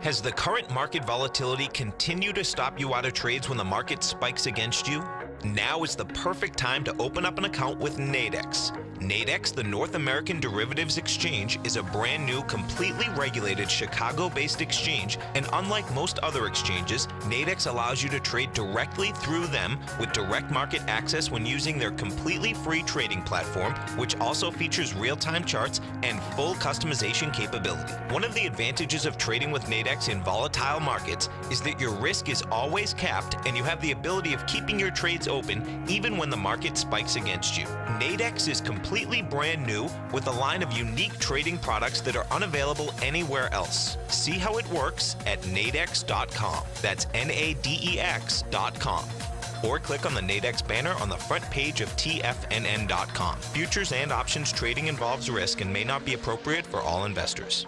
Has the current market volatility continued to stop you out of trades when the market spikes against you? Now is the perfect time to open up an account with Nadex. Nadex, the North American Derivatives Exchange, is a brand new, completely regulated Chicago-based exchange, and unlike most other exchanges, Nadex allows you to trade directly through them with direct market access when using their completely free trading platform, which also features real-time charts and full customization capability. One of the advantages of trading with Nadex in volatile markets is that your risk is always capped and you have the ability of keeping your trades open even when the market spikes against you. Nadex is completely brand new with a line of unique trading products that are unavailable anywhere else. See how it works at nadex.com. That's NADEX.com. Or click on the Nadex banner on the front page of TFNN.com. Futures and options trading involves risk and may not be appropriate for all investors.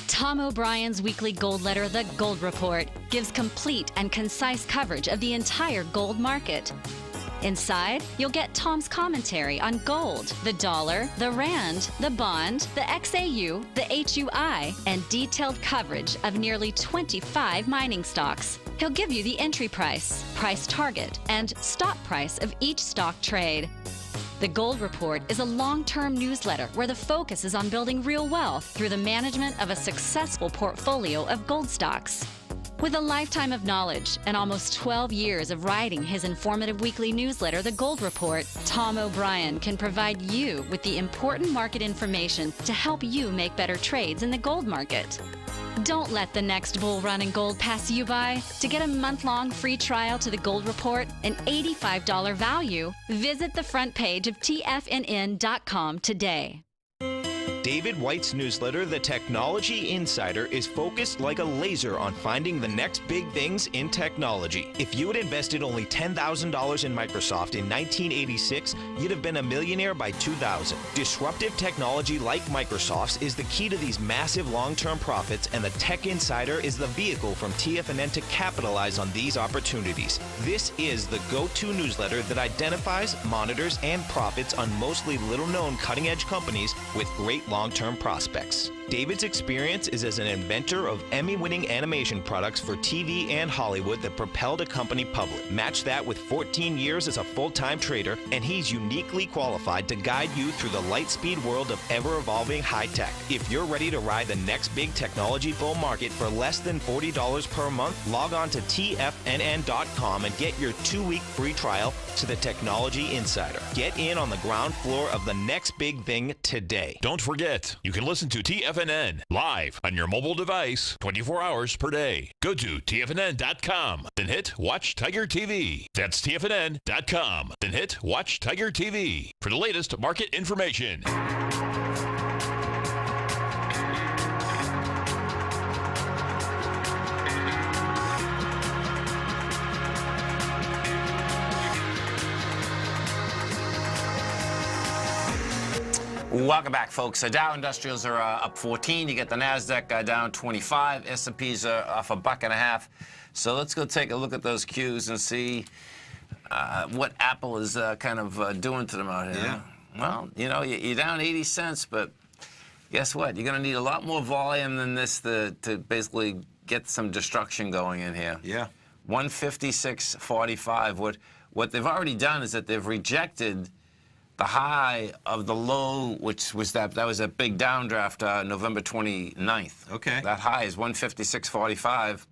Tom O'Brien's weekly gold letter, The Gold Report, gives complete and concise coverage of the entire gold market. Inside, you'll get Tom's commentary on gold, the dollar, the rand, the bond, the XAU, the HUI, and detailed coverage of nearly 25 mining stocks. He'll give you the entry price, price target, and stop price of each stock trade. The Gold Report is a long-term newsletter where the focus is on building real wealth through the management of a successful portfolio of gold stocks. With a lifetime of knowledge and almost 12 years of writing his informative weekly newsletter, The Gold Report, Tom O'Brien can provide you with the important market information to help you make better trades in the gold market. Don't let the next bull run in gold pass you by. To get a month-long free trial to The Gold Report, an $85 value, visit the front page of TFNN.com today. David White's newsletter, The Technology Insider, is focused like a laser on finding the next big things in technology. If you had invested only $10,000 in Microsoft in 1986, you'd have been a millionaire by 2000. Disruptive technology like Microsoft's is the key to these massive long-term profits, and the Tech Insider is the vehicle from TFNN to capitalize on these opportunities. This is the go-to newsletter that identifies, monitors, and profits on mostly little-known cutting-edge companies with great long-term prospects. David's experience is as an inventor of Emmy-winning animation products for TV and Hollywood that propelled a company public. Match that with 14 years as a full-time trader, and he's uniquely qualified to guide you through the light-speed world of ever-evolving high-tech. If you're ready to ride the next big technology bull market for less than $40 per month, log on to TFNN.com and get your 2-week free trial to the Technology Insider. Get in on the ground floor of the next big thing today. Don't forget, you can listen to TFNN live on your mobile device 24 hours per day. Go to TFNN.com, then hit Watch Tiger TV. That's TFNN.com, then hit Watch Tiger TV for the latest market information. Welcome back, folks. The Dow Industrials are up 14. You get the Nasdaq down 25. S&Ps are off $1.50. So let's go take a look at those cues and see what Apple is kind of doing to them out here. Yeah. Well, you know, you're down 80 cents, but guess what? You're going to need a lot more volume than this to basically get some destruction going in here. Yeah. 156.45. What they've already done is that they've rejected the high of the low, which was that was a big downdraft November 29th. Okay. That high is 156.45.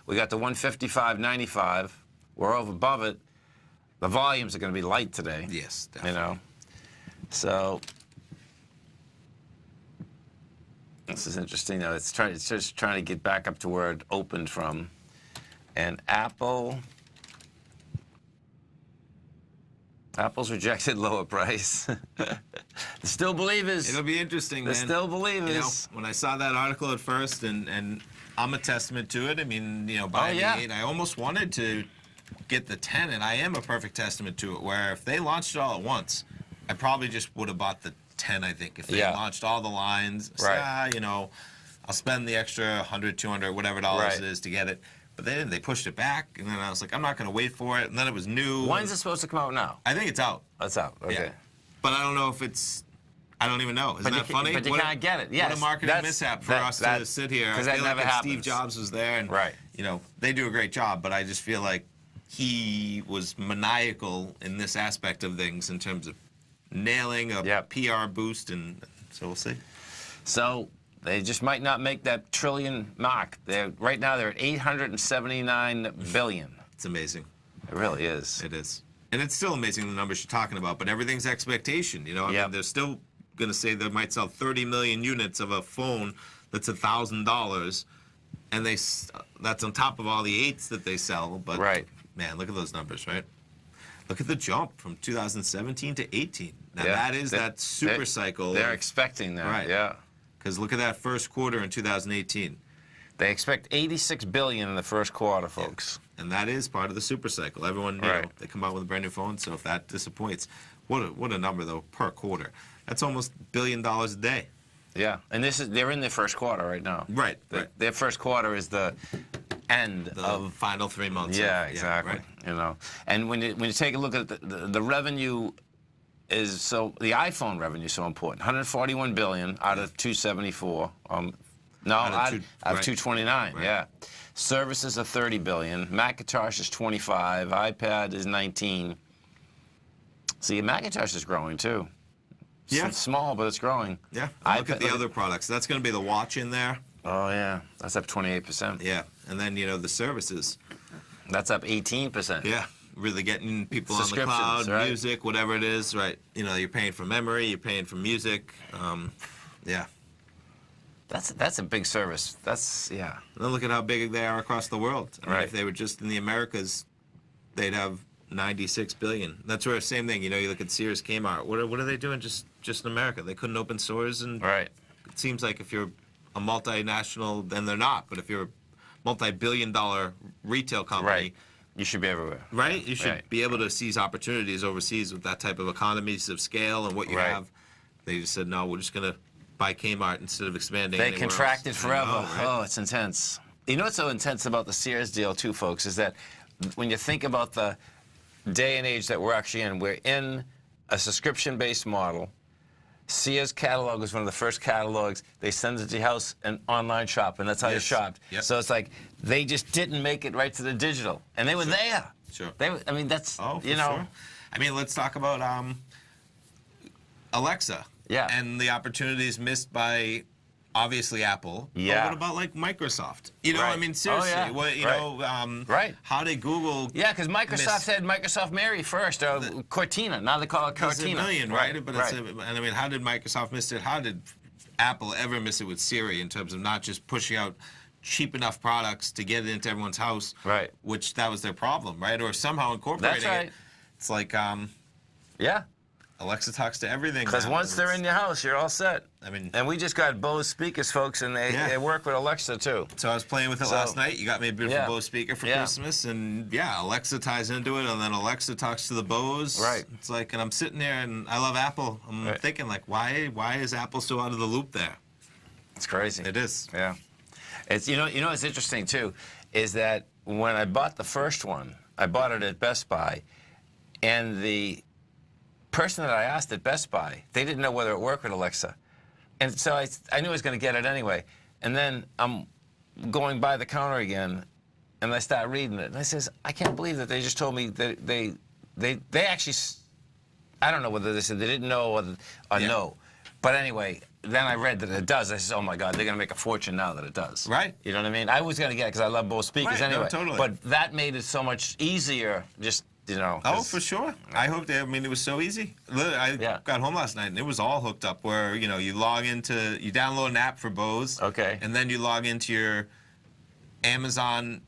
We got the 155.95. We're over above it. The volumes are going to be light today. Yes, definitely. You know. So this is interesting. Though it's just trying to get back up to where it opened from, and Apple's rejected lower price. They're still believers. It'll be interesting, They're man. still believers. You know, when I saw that article at first, and I'm a testament to it. I mean, you know, buying the 8, I almost wanted to get the 10, and I am a perfect testament to it, where if they launched it all at once, I probably just would have bought the 10, I think. If they launched all the lines, you know, I'll spend the extra 100, 200, whatever dollars it is to get it. But they didn't. They pushed it back, and then I was like, I'm not going to wait for it. And then it was new. When's it supposed to come out now? I think it's out. It's out. Okay. Yeah. But I don't know if it's. I don't even know. Isn't that funny? But you can't get it. Yes. What a marketing mishap for us to sit here. Because I that feel never like if happens. Steve Jobs was there, and you know, they do a great job. But I just feel like he was maniacal in this aspect of things in terms of nailing a PR boost, and so we'll see. So. They just might not make that trillion mark. Right now they're at $879 billion. It's amazing. It really is. It is. And it's still amazing the numbers you're talking about, but everything's expectation. You know, I mean, they're still going to say they might sell 30 million units of a phone that's $1,000, and that's on top of all the 8s that they sell. But man, look at those numbers, right? Look at the jump from 2017 to 18. Now that is that super cycle. They're expecting that. Right. Yeah. Because look at that first quarter in 2018. They expect $86 billion in the first quarter, folks. Yeah. And that is part of the super cycle. Everyone, you know, they come out with a brand new phone, so if that disappoints, what a number, though, per quarter. That's almost $1 billion a day. Yeah, and they're in their first quarter right now. Right, Their first quarter is the end of final 3 months. Yeah, exactly. You know, and when you take a look at the revenue the iPhone revenue is so important. 141 billion out of 274. No, Out of I two- have right. 229. Right. Yeah. Services are 30 billion. Macintosh is 25. iPad is 19. See, Macintosh is growing too. Yeah. It's small, but it's growing. Yeah. Look iPad- at the other products. That's going to be the watch in there. Oh yeah, that's up 28%. Yeah. And then, you know, the services. That's up 18%. Yeah. Really getting people on the Subscriptions, cloud, right? music, whatever it is, right? You know, you're paying for memory, you're paying for music. Yeah. That's a big service. That's yeah. And then look at how big they are across the world. I mean, Right. if they were just in the Americas, they'd have 96 billion. That's where same thing. You know, you look at Sears, Kmart. What are they doing just in America? They couldn't open stores, and Right. it seems like if you're a multinational, then they're not. But if you're a multi-billion-dollar retail company, Right. You should be everywhere. right, you should Right. be able to seize opportunities overseas with that type of economies of scale and what you Right. have. They just said, no, we're just gonna buy Kmart instead of expanding. They anywhere contracted else. forever. I know, right? Oh, it's intense. You know what's so intense about the Sears deal, too, folks, is that when you think about the day and age that we're actually in, we're in a subscription-based model. Sears catalog was one of the first catalogs. They send it to your house and online shop, and that's how you Yes. shopped. Yep. So it's like they just didn't make it right to the digital, and they were there. Sure. I mean, that's Oh, for you know. sure. I mean, let's talk about Alexa. Yeah. And the opportunities missed by obviously Apple. Yeah. But what about like Microsoft? You know, I Right. mean, Oh, seriously, yeah. what you Right. know, Right. how did Google? Yeah, because Microsoft had Microsoft Mary first, Cortina. Now they call it There's a Cortina. million, right? But right. and I mean, how did Microsoft miss it? How did Apple ever miss it with Siri in terms of not just pushing out cheap enough products to get it into everyone's house? Right. Which that was their problem, right? Or somehow incorporating That's right. it. It's like Yeah. Alexa talks to everything. Because now, once and they're it's- in your house, you're all set. I mean- and we just got Bose speakers, folks, and Yeah. they work with Alexa too. So I was playing with it So- last night. You got me a beautiful Yeah. Bose speaker for Yeah. Christmas, and yeah, Alexa ties into it, and then Alexa talks to the Bose. Right. It's like, and I'm sitting there, and I love Apple. I'm Right. thinking like, why is Apple so out of the loop there? It's crazy. It is. Yeah. It's you know what's interesting too, is that when I bought the first one, I bought it at Best Buy, and the person that I asked at Best Buy, they didn't know whether it worked with Alexa, and so I knew I was going to get it anyway. And then I'm going by the counter again, and I start reading it, and I says, I can't believe that they just told me that they actually, I don't know whether they said they didn't know or Yeah. no, but anyway. Then I read that it does. I said, oh, my God, they're going to make a fortune now that it does. Right. You know what I mean? I was going to get it because I love both speakers Right, no, anyway. totally. But that made it so much easier, just, you know. Oh, 'cause- for sure. I hope they. I mean, it was so easy. Literally, I Yeah. got home last night, and it was all hooked up. Where you know, you download an app for Bose. Okay. And then you log into your Amazon.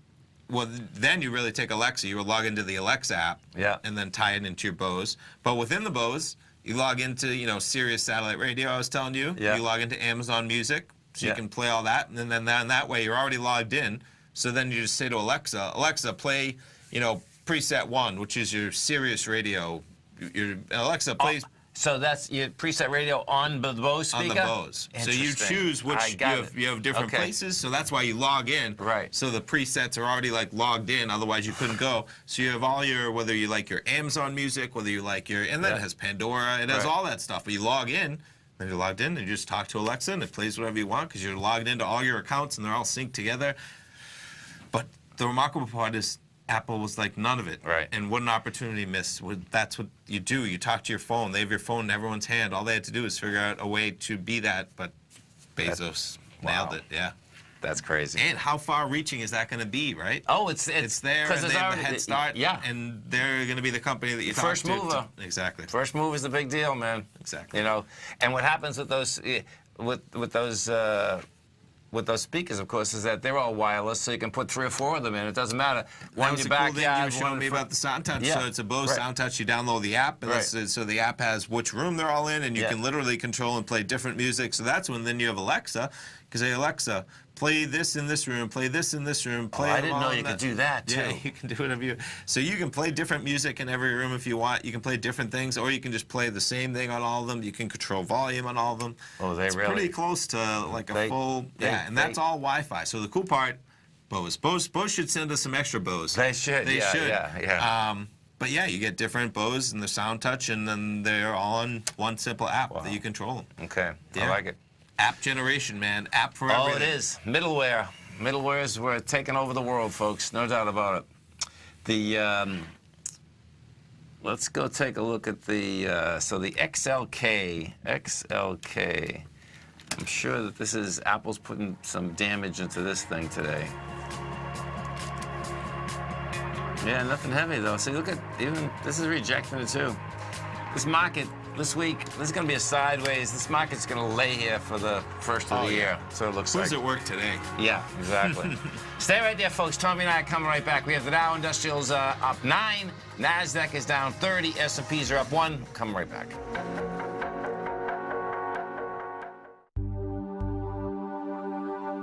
Well, then you really take Alexa. You will log into the Alexa app. Yeah. And then tie it into your Bose. But within the Bose, you log into Sirius satellite radio. I was telling you. Yeah. You log into Amazon Music, so Yeah. you can play all that, and then that way you're already logged in. So then you just say to Alexa, Alexa, play, preset 1, which is your Sirius radio. Your Alexa plays So that's your preset radio on the Bose on speaker? the Bose. So you Interesting. choose which I got it. you have different Okay. places. So that's why you log in. Right. So the presets are already like logged in. Otherwise you couldn't go. So you have all your whether you like your Amazon Music, whether you like and then Yeah. it has Pandora. It has Right. all that stuff. But you log in. Then you're logged in and you just talk to Alexa and it plays whatever you want because you're logged into all your accounts and they're all synced together. But the remarkable part is Apple was like none of it. Right. And what an opportunity missed. That's what you do. You talk to your phone. They have your phone in everyone's hand. All they had to do is figure out a way to be that. But Bezos nailed wow. it. Yeah. That's crazy. And how far-reaching is that going to be, right? Oh, it's There, 'cause and it's they have already- the head start. Yeah. And they're going to be the company that you talk First to. mover. Exactly. First move is the big deal, man. Exactly. You know, and what happens with those with those speakers, of course, is that they're all wireless, so you can put 3 or 4 of them in. It doesn't matter. One That in was your the cool thing you backyard, were showing one in me front. about the Sound Touch. Yeah. So it's a Bose Right. Sound Touch. You download the app, and Right. so the app has which room they're all in, and you Yeah. can literally control and play different music. So that's when then you have Alexa, because hey Alexa, play this in this room, play this in this room, play. I them didn't know all you in could do that, Yeah, too. you can do whatever you. So you can play different music in every room if you want. You can play different things, or you can just play the same thing on all of them. You can control volume on all of them. Oh, they it's really- pretty close to like a They- full. they- Yeah, and that's they- all Wi-Fi. So the cool part. Bose should send us some extra Bose. They should, They yeah, should. yeah. But yeah, you get different Bose and the Sound Touch, and then they're all on one simple app that you control them. Okay, I Yeah. like it. App generation, man. App for Oh, everything. it is. Middleware. Middlewares were taking over the world, folks. No doubt about it. The let's go take a look at the so the XLK. I'm sure that this is Apple's putting some damage into this thing today. Yeah, nothing heavy though. See, look at even this is rejecting it too. This market this week, this is going to be a sideways. This market's going to lay here for the first of the year. So it looks Who's like. at work today? Yeah, exactly. Stay right there, folks. Tommy and I are coming right back. We have the Dow Industrials up 9. NASDAQ is down 30. S&Ps are up 1. Coming right back.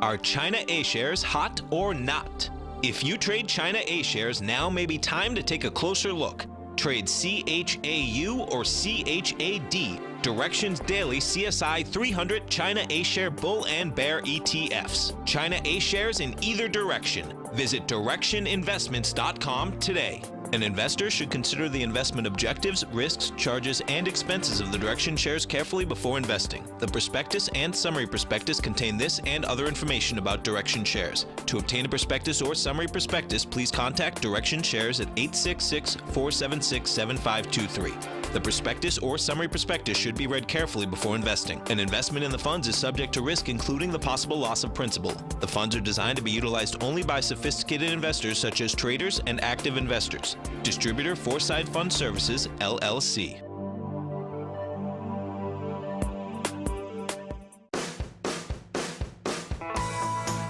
Are China A shares hot or not? If you trade China A shares, now may be time to take a closer look. Trade CHAU or CHAD, Directions Daily CSI 300 China A Share Bull and Bear ETFs. China A shares in either direction. Visit directioninvestments.com today. An investor should consider the investment objectives, risks, charges, and expenses of the Direction shares carefully before investing. The prospectus and summary prospectus contain this and other information about Direction shares. To obtain a prospectus or summary prospectus, please contact Direction shares at 866-476-7523. The prospectus or summary prospectus should be read carefully before investing. An investment in the funds is subject to risk, including the possible loss of principal. The funds are designed to be utilized only by sophisticated investors such as traders and active investors. Distributor Foreside Fund Services, LLC.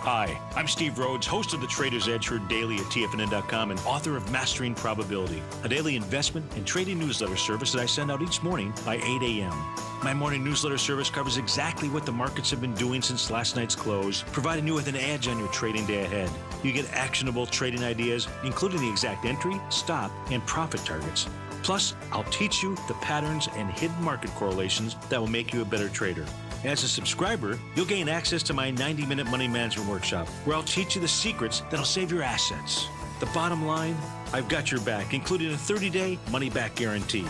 Hi, I'm Steve Rhodes, host of the Trader's Edge heard daily at TFNN.com and author of Mastering Probability, a daily investment and trading newsletter service that I send out each morning by 8 a.m. My morning newsletter service covers exactly what the markets have been doing since last night's close, providing you with an edge on your trading day ahead. You get actionable trading ideas, including the exact entry, stop, and profit targets. Plus, I'll teach you the patterns and hidden market correlations that will make you a better trader. As a subscriber, you'll gain access to my 90-minute money management workshop, where I'll teach you the secrets that'll save your assets. The bottom line, I've got your back, including a 30-day money-back guarantee.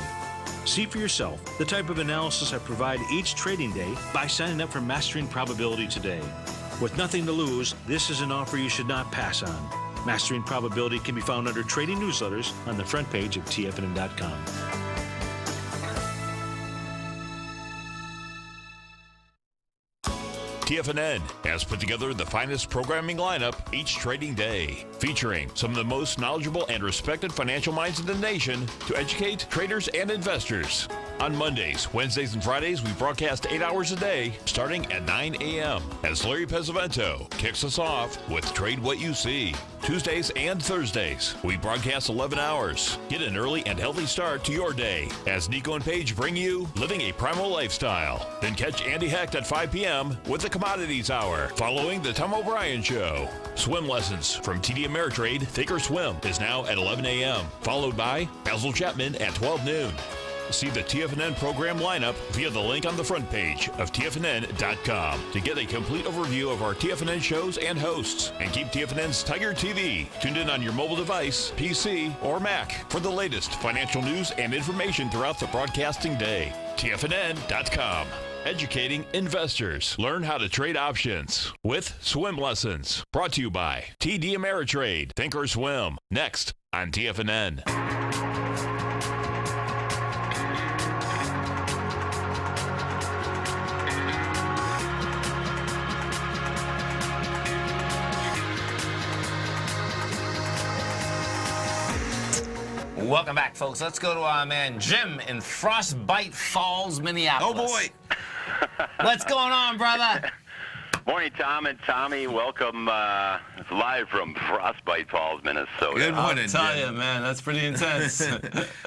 See for yourself the type of analysis I provide each trading day by signing up for Mastering Probability today. With nothing to lose, this is an offer you should not pass on. Mastering Probability can be found under Trading Newsletters on the front page of TFNN.com. TFNN has put together the finest programming lineup each trading day, featuring some of the most knowledgeable and respected financial minds in the nation to educate traders and investors. On Mondays, Wednesdays, and Fridays, we broadcast 8 hours a day, starting at 9 a.m. as Larry Pesavento kicks us off with Trade What You See. Tuesdays and Thursdays, we broadcast 11 hours. Get an early and healthy start to your day as Nico and Paige bring you Living a Primal Lifestyle. Then catch Andy Hecht at 5 p.m. with the Commodities Hour, following the Tom O'Brien Show. Swim lessons from TD Ameritrade Thinkorswim is now at 11 a.m., followed by Basil Chapman at 12 noon. See the TFNN program lineup via the link on the front page of TFNN.com to get a complete overview of our TFNN shows and hosts. And keep TFNN's Tiger TV tuned in on your mobile device, PC, or Mac for the latest financial news and information throughout the broadcasting day. TFNN.com. Educating investors. Learn how to trade options with swim lessons. Brought to you by TD Ameritrade Thinkorswim. Next on TFNN. Welcome back, folks. Let's go to our man Jim in Frostbite Falls, Minneapolis. Oh, boy. What's going on, brother? Morning, Tom and Tommy. Welcome live from Frostbite Falls, Minnesota. Good morning, I'll tell Jim. you, man, that's pretty intense.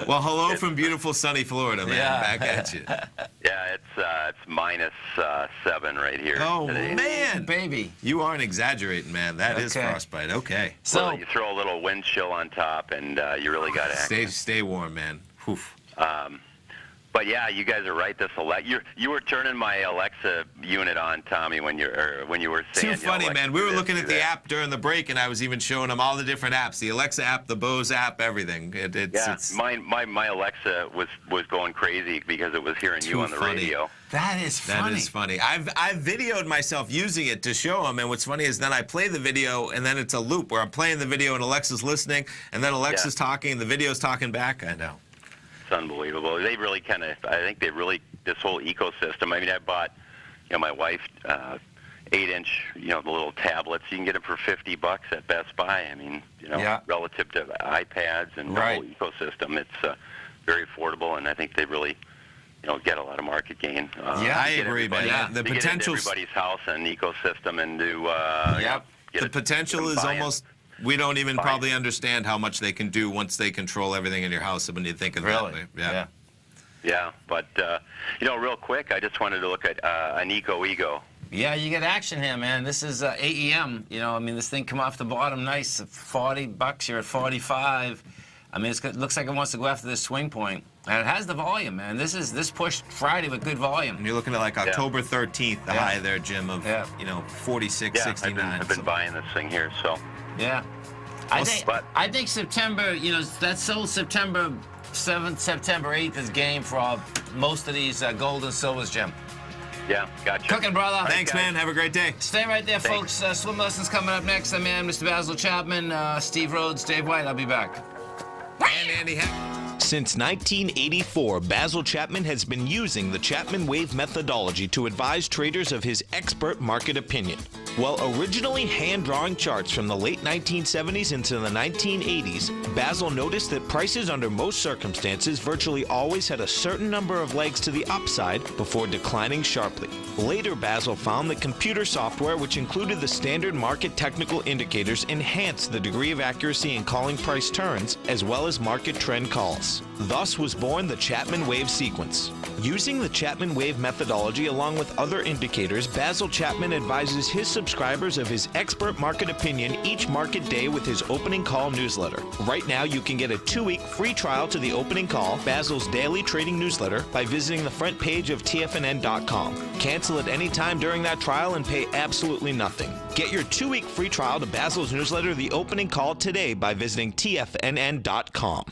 Well, hello from beautiful sunny Florida, man. Yeah. Back at you. Yeah, it's minus 7 right here Oh, today. man. Baby. You aren't exaggerating, man. That is Okay. frostbite. Okay. So, Well, you throw a little wind chill on top, and you really got to act. Stay warm, man. Oof. But yeah, you guys are right. This you were turning my Alexa unit on, Tommy, when you were saying. Too funny, Alexa, man. We were looking at the that. app during the break, and I was even showing them all the different apps: the Alexa app, the Bose app, everything. It's my Alexa was going crazy because it was hearing you on the radio. That is funny. That is funny. I've videoed myself using it to show them, and what's funny is then I play the video, and then it's a loop where I'm playing the video and Alexa's listening, and then Alexa's talking, and the video's talking back. I know. It's unbelievable. They really I think this whole ecosystem. I mean, I bought, my wife 8-inch, the little tablets. You can get them for $50 at Best Buy. I mean, relative to iPads and the whole ecosystem, it's very affordable, and I think they really, get a lot of market gain. I agree, man. Yeah, The potential. Get into everybody's house and ecosystem and do. The potential is almost. We don't even probably understand how much they can do once they control everything in your house when you think of that way. Yeah, but, real quick, I just wanted to look at an Ego. Yeah, you get action here, man. This is AEM. This thing come off the bottom nice. $40, you're at 45. I mean, it looks like it wants to go after this swing point. And it has the volume, man. This pushed Friday with good volume. And you're looking at like October 13th, the high there, Jim, of 46, 69. I've been buying this thing here, so. Yeah. I think September, that's sold September 7th, September 8th is game for most of these gold and silvers, Jim. Yeah, gotcha. Cooking, brother. Thanks, man. Have a great day. Stay right there, folks. Swim lessons coming up next. I'm Mr. Basil Chapman, Steve Rhodes, Dave White. I'll be back. And Andy Heck. Since 1984, Basil Chapman has been using the Chapman Wave methodology to advise traders of his expert market opinion. While originally hand-drawing charts from the late 1970s into the 1980s, Basil noticed that prices under most circumstances virtually always had a certain number of legs to the upside before declining sharply. Later, Basil found that computer software, which included the standard market technical indicators, enhanced the degree of accuracy in calling price turns as well as market trend calls. Thus was born the Chapman Wave sequence. Using the Chapman Wave methodology along with other indicators, Basil Chapman advises his subscribers of his expert market opinion each market day with his opening call newsletter. Right now, you can get a 2-week free trial to the opening call, Basil's daily trading newsletter, by visiting the front page of TFNN.com. Cancel at any time during that trial and pay absolutely nothing. Get your 2-week free trial to Basil's newsletter, The Opening Call, today by visiting TFNN.com.